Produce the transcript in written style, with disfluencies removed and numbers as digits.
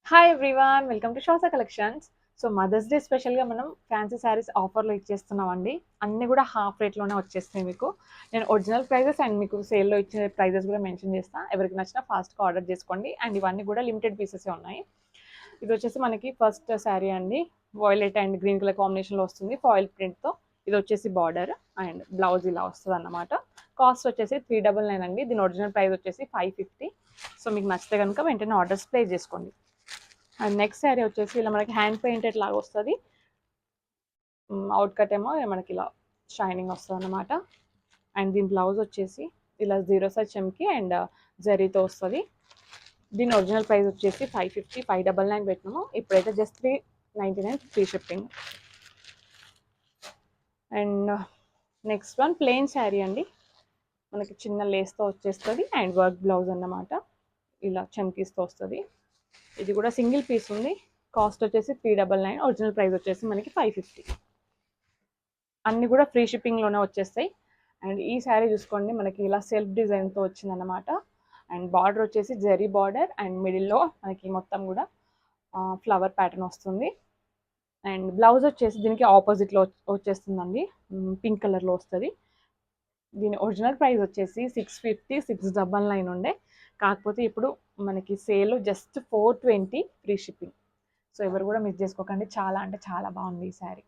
Hi everyone, welcome to Shosa collections. So mother's day స్పెషల్గా మనం fancy saris ఆఫర్లో ఇచ్చేస్తున్నామండి. అన్నీ కూడా హాఫ్ రేట్లోనే వచ్చేస్తాయి మీకు. నేను ఒరిజినల్ ప్రైజెస్ అండ్ మీకు సేల్లో ఇచ్చే ప్రైజెస్ కూడా మెన్షన్ చేస్తాను. ఎవరికి నచ్చినా ఫాస్ట్గా ఆర్డర్ చేసుకోండి. అండ్ ఇవన్నీ కూడా లిమిటెడ్ పీసెసే ఉన్నాయి. ఇది వచ్చేసి మనకి ఫస్ట్ శారీ అండి. వాయిలెట్ అండ్ గ్రీన్ కలర్ కాంబినేషన్లో వస్తుంది ఫాయిల్ ప్రింట్తో. ఇది వచ్చేసి బార్డర్ అండ్ బ్లౌజ్ ఇలా వస్తుంది అన్నమాట. కాస్ట్ వచ్చేసి 399 అండి. దీని ఒరిజినల్ ప్రైస్ వచ్చేసి 550. సో మీకు నచ్చితే కనుక వెంటనే ఆర్డర్స్ ప్లేస్ చేసుకోండి. అండ్ నెక్స్ట్ శారీ వచ్చేసి ఇలా మనకి హ్యాండ్ పెయింటెడ్ లాగా వస్తుంది. అవుట్ కట్ ఏమో మనకి ఇలా షైనింగ్ వస్తుంది అన్నమాట. అండ్ దీని బ్లౌజ్ వచ్చేసి ఇలా 0 సైజ్ చెమ్కి అండ్ జరీతో వస్తుంది. దీని ఒరిజినల్ ప్రైస్ వచ్చేసి 550, 599 పెట్టినాము. ఇప్పుడైతే just 399 free shipping. And next one plain sari అండి. మనకి చిన్న లేస్తో వచ్చేస్తుంది అండ్ వర్క్ బ్లౌజ్ అన్నమాట. ఇలా చమ్కీస్తో వస్తుంది. ఇది కూడా సింగిల్ పీస్ ఉంది. కాస్ట్ వచ్చేసి 399. ఒరిజినల్ ప్రైస్ వచ్చేసి మనకి 550. అన్నీ కూడా ఫ్రీ షిప్పింగ్లోనే వచ్చేస్తాయి. అండ్ ఈ శారీ చూసుకోండి, మనకి ఇలా సెల్ఫ్ డిజైన్తో వచ్చిందనమాట. అండ్ బార్డర్ వచ్చేసి జరీ బార్డర్ అండ్ మిడిల్లో మనకి మొత్తం కూడా ఫ్లవర్ ప్యాటర్న్ వస్తుంది. అండ్ బ్లౌజ్ వచ్చేసి దీనికి ఆపోజిట్లో వచ్చేస్తుందండి. పింక్ కలర్లో వస్తుంది. దీని ఒరిజినల్ ప్రైస్ వచ్చేసి 650, 699 ఉండే. కాకపోతే ఇప్పుడు మనకి sale just 420 free shipping. So ఎవరు కూడా మిస్ చేసుకోకండి. చాలా అంటే చాలా బాగుంది ఈ శారీ.